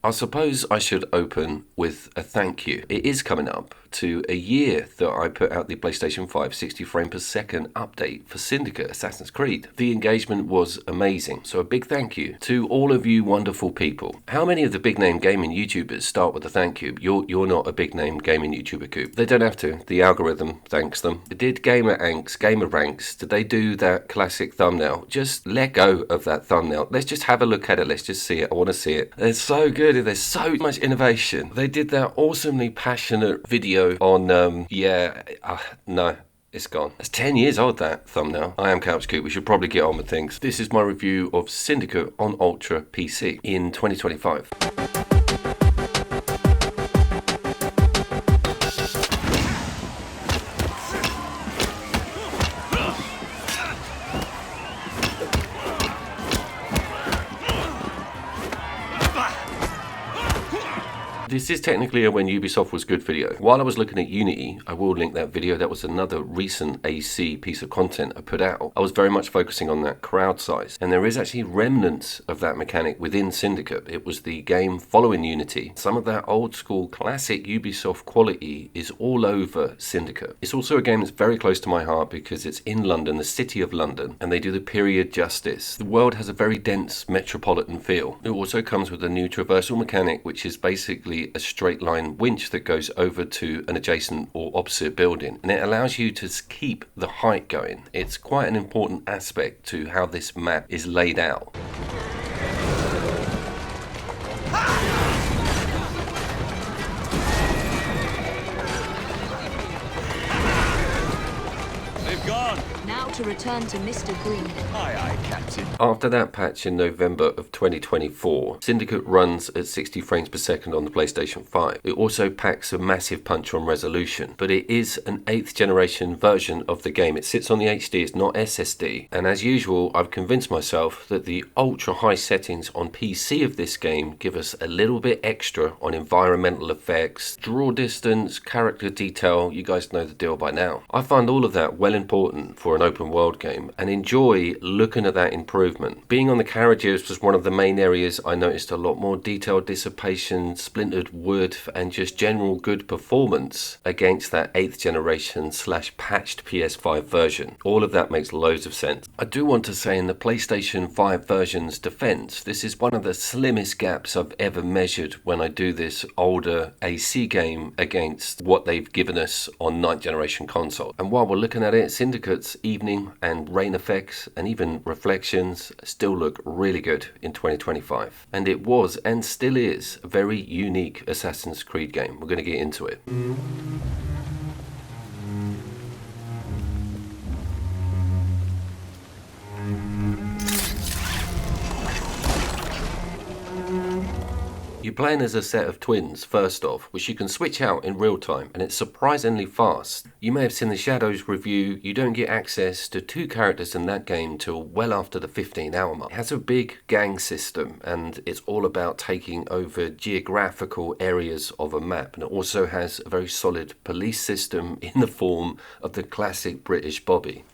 I suppose I should open with a thank you. It is coming up to a year that I put out the PlayStation 5 60 frame per second update for Syndicate Assassin's Creed. The engagement was amazing, so a big thank you to all of you wonderful people. How many of the big name gaming YouTubers start with a thank you? You're not a big name gaming YouTuber, Coop. They don't have to. The algorithm thanks them. Did Gamer Anks, Gamer Ranks, did they do that classic thumbnail? Just let go of that thumbnail. Let's just have a look at it. Let's just see it. I want to see it. It's so good. There's so much innovation. They did that awesomely passionate video on, no, it's gone. It's 10 years old, that thumbnail. I am Couch Coop. We should probably get on with things. This is my review of Syndicate on Ultra PC in 2025. This is technically a When Ubisoft Was Good video. While I was looking at Unity, I will link that video. That was another recent AC piece of content I put out. I was very much focusing on that crowd size. And there is actually remnants of that mechanic within Syndicate. It was the game following Unity. Some of that old school classic Ubisoft quality is all over Syndicate. It's also a game that's very close to my heart because it's in London, the city of London, and they do the period justice. The world has a very dense metropolitan feel. It also comes with a new traversal mechanic, which is basically a straight line winch that goes over to an adjacent or opposite building, and it allows you to keep the height going. It's quite an important aspect to how this map is laid out. They've gone. Now to return to Mr. Green. Aye, aye, Captain. After that patch in November of 2024, Syndicate runs at 60 frames per second on the PlayStation 5. It also packs a massive punch on resolution, but it is an 8th generation version of the game. It sits on the HD, it's not SSD, and as usual, I've convinced myself that the ultra high settings on PC of this game give us a little bit extra on environmental effects, draw distance, character detail. You guys know the deal by now. I find all of that well important for an open world game and enjoy looking at that improvement. Being on the carriages was one of the main areas I noticed a lot more detailed dissipation, splintered wood, and just general good performance against that 8th generation / patched PS5 version. All of that makes loads of sense. I do want to say in the PlayStation 5 version's defense, this is one of the slimmest gaps I've ever measured when I do this older AC game against what they've given us on 9th generation console. And while we're looking at it, Syndicate's evening and rain effects and even reflections still look really good in 2025. And it was and still is a very unique Assassin's Creed game. We're going to get into it. You're playing as a set of twins, first off, which you can switch out in real time, and it's surprisingly fast. You may have seen the Shadows review. You don't get access to 2 characters in that game till well after the 15-hour mark. It has a big gang system, and it's all about taking over geographical areas of a map, and it also has a very solid police system in the form of the classic British Bobby.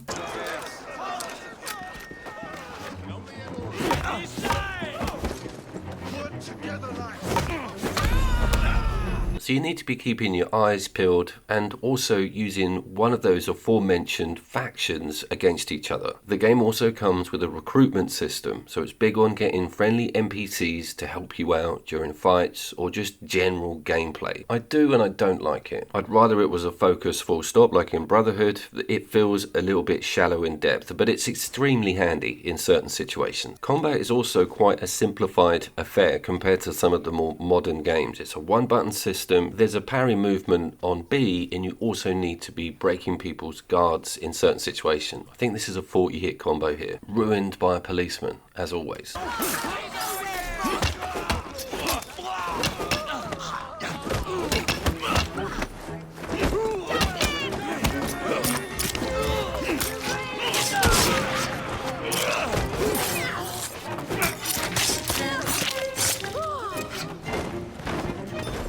So you need to be keeping your eyes peeled and also using one of those aforementioned factions against each other. The game also comes with a recruitment system, so it's big on getting friendly NPCs to help you out during fights or just general gameplay. I do and I don't like it. I'd rather it was a focus full stop like in Brotherhood. It feels a little bit shallow in depth, but it's extremely handy in certain situations. Combat is also quite a simplified affair compared to some of the more modern games. It's a one-button system. There's a parry movement on B, and you also need to be breaking people's guards in certain situations. I think this is a 40-hit combo here. Ruined by a policeman, as always.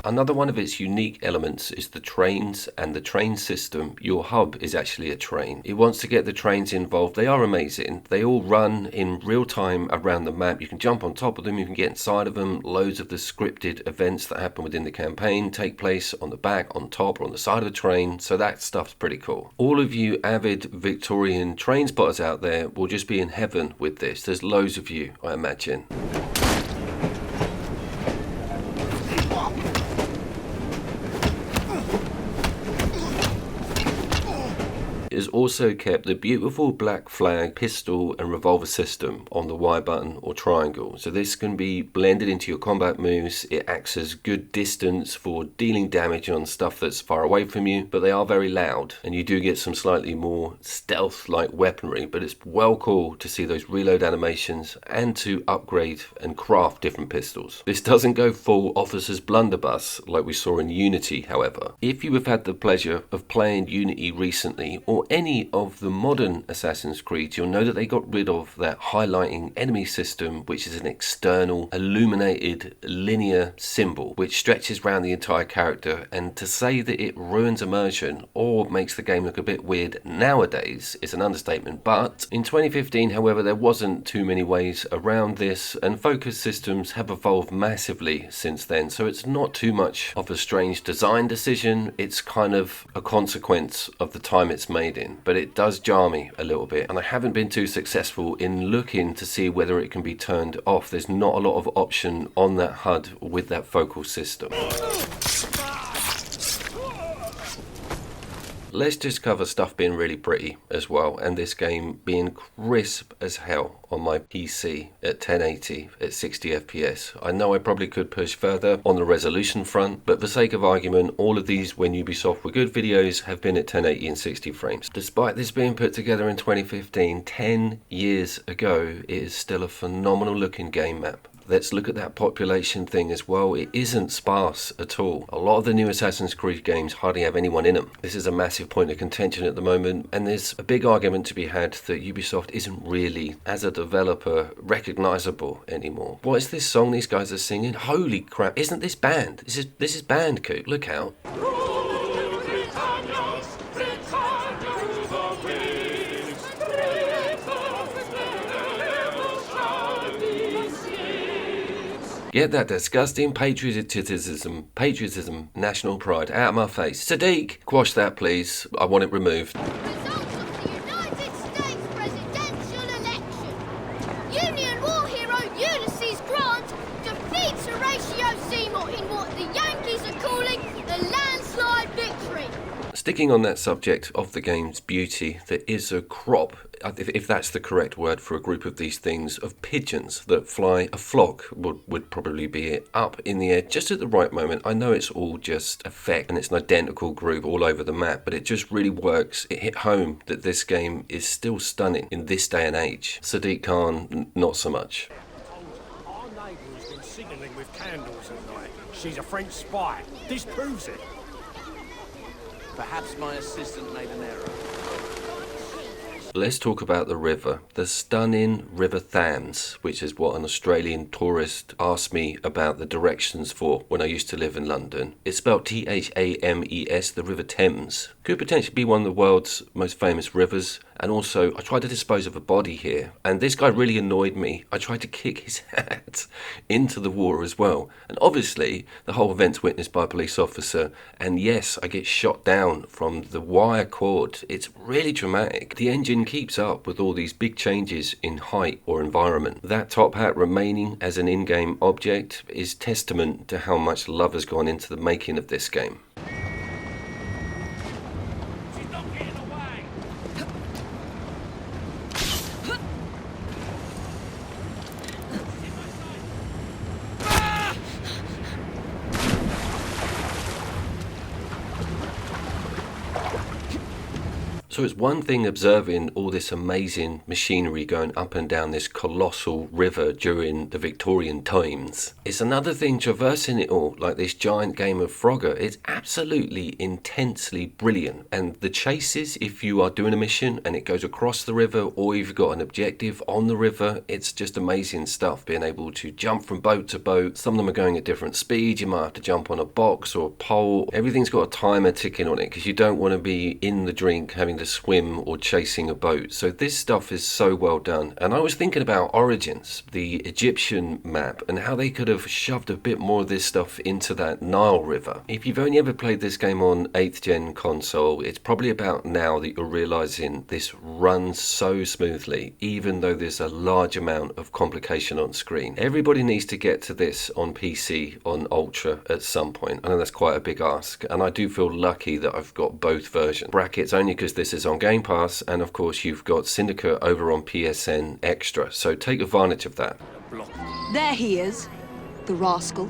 Another one of its unique elements is the trains and the train system. Your hub is actually a train. It wants to get the trains involved. They are amazing. They all run in real time around the map. You can jump on top of them, you can get inside of them. Loads of the scripted events that happen within the campaign take place on the back, on top, or on the side of the train, so that stuff's pretty cool. All of you avid Victorian train spotters out there will just be in heaven with this. There's loads of you, I imagine. It has also kept the beautiful black flag pistol and revolver system on the Y button or triangle, so this can be blended into your combat moves. It acts as good distance for dealing damage on stuff that's far away from you, but they are very loud and you do get some slightly more stealth like weaponry, but it's well cool to see those reload animations and to upgrade and craft different pistols. This doesn't go full officer's blunderbuss like we saw in Unity, however. If you have had the pleasure of playing Unity recently, or any of the modern Assassin's Creed, you'll know that they got rid of that highlighting enemy system, which is an external illuminated linear symbol which stretches around the entire character, and to say that it ruins immersion or makes the game look a bit weird nowadays is an understatement. But in 2015, however, there wasn't too many ways around this, and focus systems have evolved massively since then, so it's not too much of a strange design decision. It's kind of a consequence of the time it's made in, but it does jar me a little bit, and I haven't been too successful in looking to see whether it can be turned off. There's not a lot of option on that HUD with that focal system. Let's just cover stuff being really pretty as well, and this game being crisp as hell on my PC at 1080 at 60 FPS. I know I probably could push further on the resolution front, but for sake of argument, all of these When Ubisoft Were Good videos have been at 1080 and 60 frames. Despite this being put together in 2015, 10 years ago, it is still a phenomenal looking game map. Let's look at that population thing as well. It isn't sparse at all. A lot of the new Assassin's Creed games hardly have anyone in them. This is a massive point of contention at the moment, and there's a big argument to be had that Ubisoft isn't really, as a developer, recognizable anymore. What is this song these guys are singing? Holy crap, isn't this banned? This is banned, Coop. Look out. Get that disgusting patriotism, national pride out of my face. Sadiq, quash that please. I want it removed. Results of the United States presidential election. Union war hero Ulysses Grant defeats Horatio Seymour in what the Yankees are calling the landslide victory. Sticking on that subject of the game's beauty, there is a crop, if that's the correct word for a group of these things, of pigeons that fly. A flock would probably be it, up in the air just at the right moment. I know it's all just effect and it's an identical group all over the map, but it just really works. It hit home that this game is still stunning in this day and age. Sadiq Khan, not so much. Our neighbour's been signalling with candles at night. She's a French spy. This proves it. Perhaps my assistant made an error. Let's talk about the river, the stunning River Thames, which is what an Australian tourist asked me about the directions for when I used to live in London. It's spelled Thames, the River Thames. Could potentially be one of the world's most famous rivers. And also, I tried to dispose of a body here, and this guy really annoyed me. I tried to kick his hat into the water as well. And obviously, the whole event's witnessed by a police officer. And yes, I get shot down from the wire cord. It's really dramatic. The engine keeps up with all these big changes in height or environment. That top hat remaining as an in-game object is testament to how much love has gone into the making of this game. So it's one thing observing all this amazing machinery going up and down this colossal river during the Victorian times. It's another thing traversing it all like this giant game of Frogger. It's absolutely intensely brilliant. And the chases, if you are doing a mission and it goes across the river, or you've got an objective on the river, it's just amazing stuff. Being able to jump from boat to boat. Some of them are going at different speeds. You might have to jump on a box or a pole. Everything's got a timer ticking on it because you don't want to be in the drink having to swim or chasing a boat. So this stuff is so well done. And I was thinking about Origins, the Egyptian map, and how they could have shoved a bit more of this stuff into that Nile River. If you've only ever played this game on 8th gen console, it's probably about now that you're realizing this runs so smoothly, even though there's a large amount of complication on screen. Everybody needs to get to this on PC, on Ultra at some point. I know that's quite a big ask, and I do feel lucky that I've got both versions. Brackets only because this is on Game Pass, and of course you've got Syndicate over on PSN Extra, so take advantage of that. There he is, the rascal.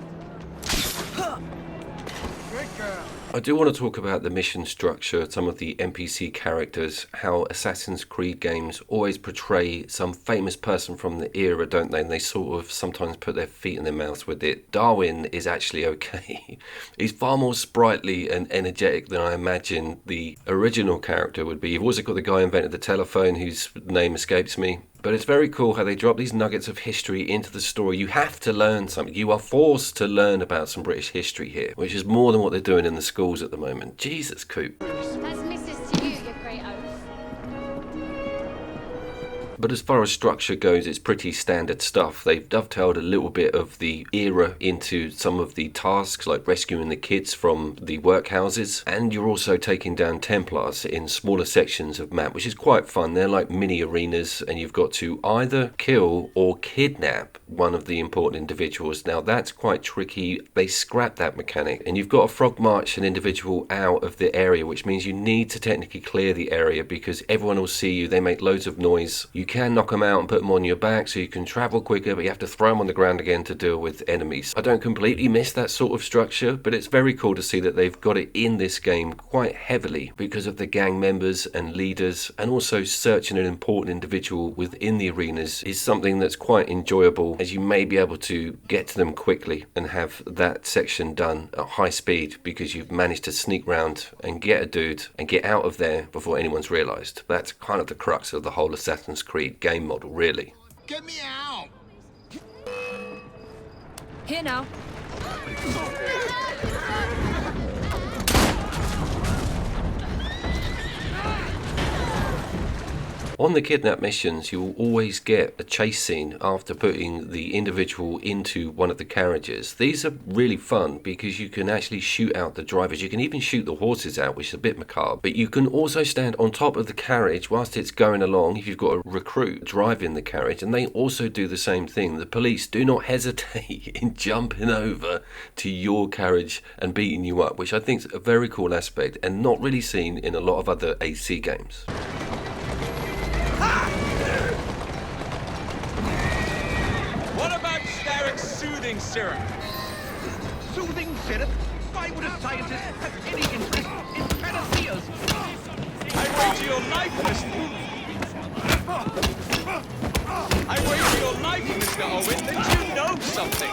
I do want to talk about the mission structure, some of the NPC characters, how Assassin's Creed games always portray some famous person from the era, don't they? And they sort of sometimes put their feet in their mouths with it. Darwin is actually okay. He's far more sprightly and energetic than I imagine the original character would be. You've also got the guy who invented the telephone, whose name escapes me. But it's very cool how they drop these nuggets of history into the story. You have to learn something. You are forced to learn about some British history here, which is more than what they're doing in the schools at the moment. Jesus, Coop. As missus to you, your great oath. But as far as structure goes, it's pretty standard stuff. They've dovetailed a little bit of the era into some of the tasks, like rescuing the kids from the workhouses. And you're also taking down Templars in smaller sections of map, which is quite fun. They're like mini arenas, and you've got to either kill or kidnap one of the important individuals. Now that's quite tricky. They scrapped that mechanic, and you've got to frog march an individual out of the area, which means you need to technically clear the area because everyone will see you. They make loads of noise. You can knock them out and put them on your back so you can travel quicker, but you have to throw them on the ground again to deal with enemies. I don't completely miss that sort of structure, but it's very cool to see that they've got it in this game quite heavily because of the gang members and leaders, and also searching an important individual within the arenas is something that's quite enjoyable, as you may be able to get to them quickly and have that section done at high speed because you've managed to sneak round and get a dude and get out of there before anyone's realised. That's kind of the crux of the whole Assassin's Creed game model, really. Get me out! Here now. On the kidnap missions, you will always get a chase scene after putting the individual into one of the carriages. These are really fun because you can actually shoot out the drivers. You can even shoot the horses out, which is a bit macabre. But you can also stand on top of the carriage whilst it's going along if you've got a recruit driving the carriage, and they also do the same thing. The police do not hesitate in jumping over to your carriage and beating you up, which I think is a very cool aspect and not really seen in a lot of other AC games. What about generic soothing syrup? Soothing syrup? Why would a scientist have any interest in panaceas? I wager your life, Mr. Owen, that you know something.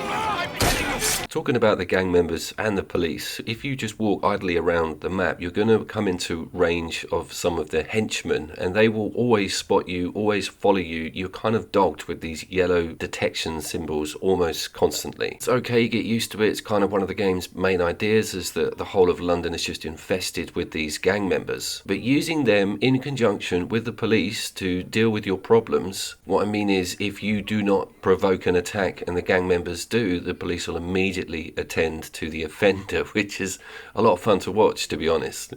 I'm telling you. Talking about the gang members and the police, if you just walk idly around the map, you're going to come into range of some of the henchmen, and they will always spot you, always follow you. You're kind of dogged with these yellow detection symbols almost constantly. It's okay, you get used to it. It's kind of one of the game's main ideas, is that the whole of London is just infested with these gang members. But using them in conjunction with the police to deal with your problems, what I mean is, if you do not provoke an attack and the gang members do, the police will immediately attend to the offender, which is a lot of fun to watch, to be honest.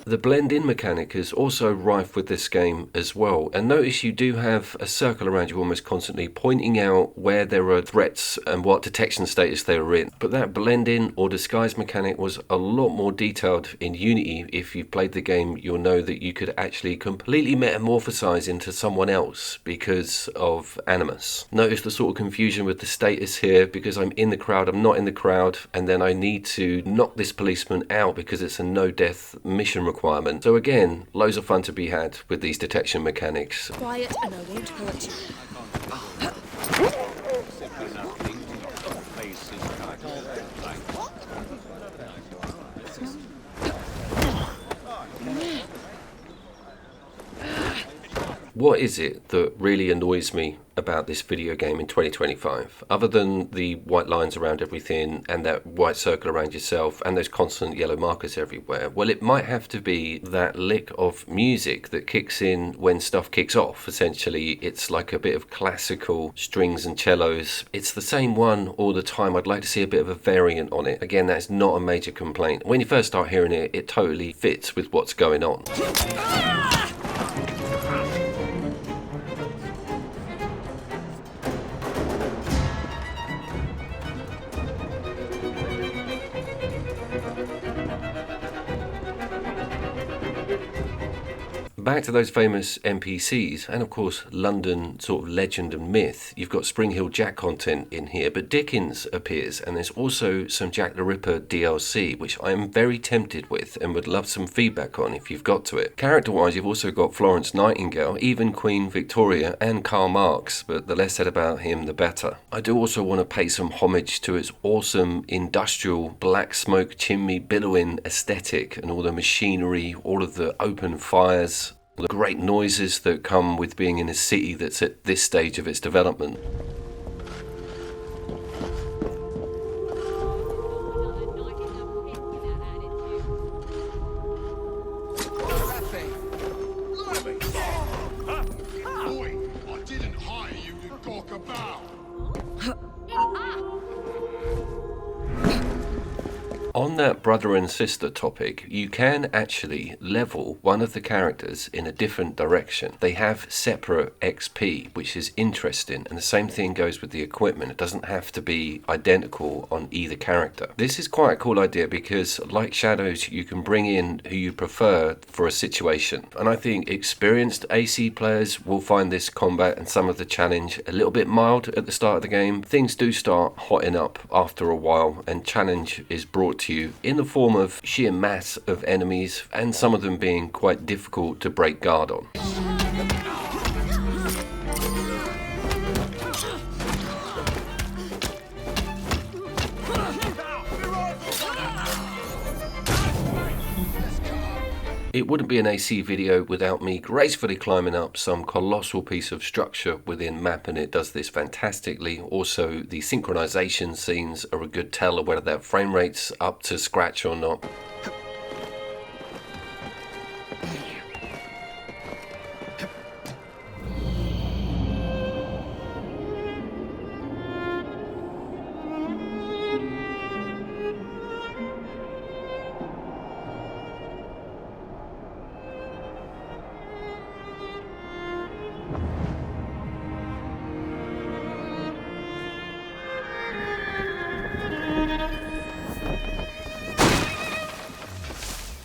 The blend-in mechanic is also rife with this game as well, and notice you do have a circle around you almost constantly pointing out where there are threats and what detection status they are in. But that blend-in or disguise mechanic was a lot more detailed in Unity. If you've played the game, you'll know that you could actually completely metamorphosize into someone else because of animus. Notice the sort of confusion with the status here, because I'm in the crowd, I'm not in the crowd, and then I need to knock this policeman out because it's a no-death mission requirement. So again, loads of fun to be had with these detection mechanics. Quiet and I won't hurt you. What is it that really annoys me about this video game in 2025, other than the white lines around everything and that white circle around yourself and those constant yellow markers everywhere? Well, it might have to be that lick of music that kicks in when stuff kicks off. Essentially, it's like a bit of classical strings and cellos. It's the same one all the time. I'd like to see a bit of a variant on it. Again, that's not a major complaint. When you first start hearing it, it totally fits with what's going on. Back to those famous NPCs, and of course London sort of legend and myth. You've got Spring Hill Jack content in here, but Dickens appears, and there's also some Jack the Ripper DLC, which I am very tempted with and would love some feedback on if you've got to it. Character-wise, you've also got Florence Nightingale, even Queen Victoria, and Karl Marx, but the less said about him, the better. I do also want to pay some homage to its awesome industrial black smoke chimney billowing aesthetic and all the machinery, all of the open fires, the great noises that come with being in a city that's at this stage of its development. Boy, I didn't hire you to gawk about. On that brother and sister topic, you can actually level one of the characters in a different direction. They have separate XP, which is interesting, and the same thing goes with the equipment. It doesn't have to be identical on either character. This is quite a cool idea because, like Shadows, you can bring in who you prefer for a situation. And I think experienced AC players will find this combat and some of the challenge a little bit mild at the start of the game. Things do start hotting up after a while, and challenge is brought to you in the form of sheer mass of enemies, and some of them being quite difficult to break guard on. It wouldn't be an AC video without me gracefully climbing up some colossal piece of structure within map, and it does this fantastically. Also, the synchronization scenes are a good tell of whether that frame rate's up to scratch or not.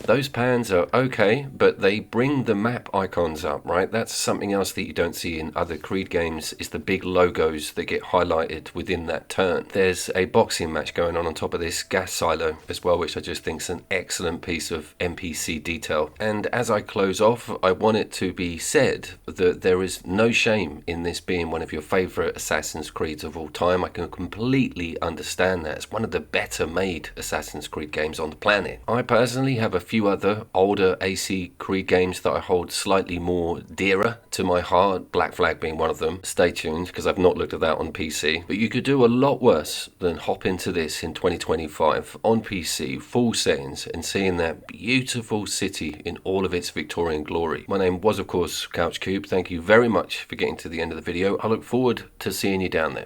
Those pans are okay, but they bring the map icons up, right? That's something else that you don't see in other Creed games, is the big logos that get highlighted within that turn. There's a boxing match going on top of this gas silo as well, which I just think is an excellent piece of NPC detail. And as I close off, I want it to be said that there is no shame in this being one of your favourite Assassin's Creeds of all time. I can completely understand that. It's one of the better made Assassin's Creed games on the planet. I personally have a few other older AC Creed games that I hold slightly more dearer to my heart, Black Flag being one of them. Stay tuned, because I've not looked at that on PC. But you could do a lot worse than hop into this in 2025 on PC, full settings, and seeing that beautiful city in all of its Victorian glory. My name was, of course, CouchCube. Thank you very much for getting to the end of the video. I look forward to seeing you down there.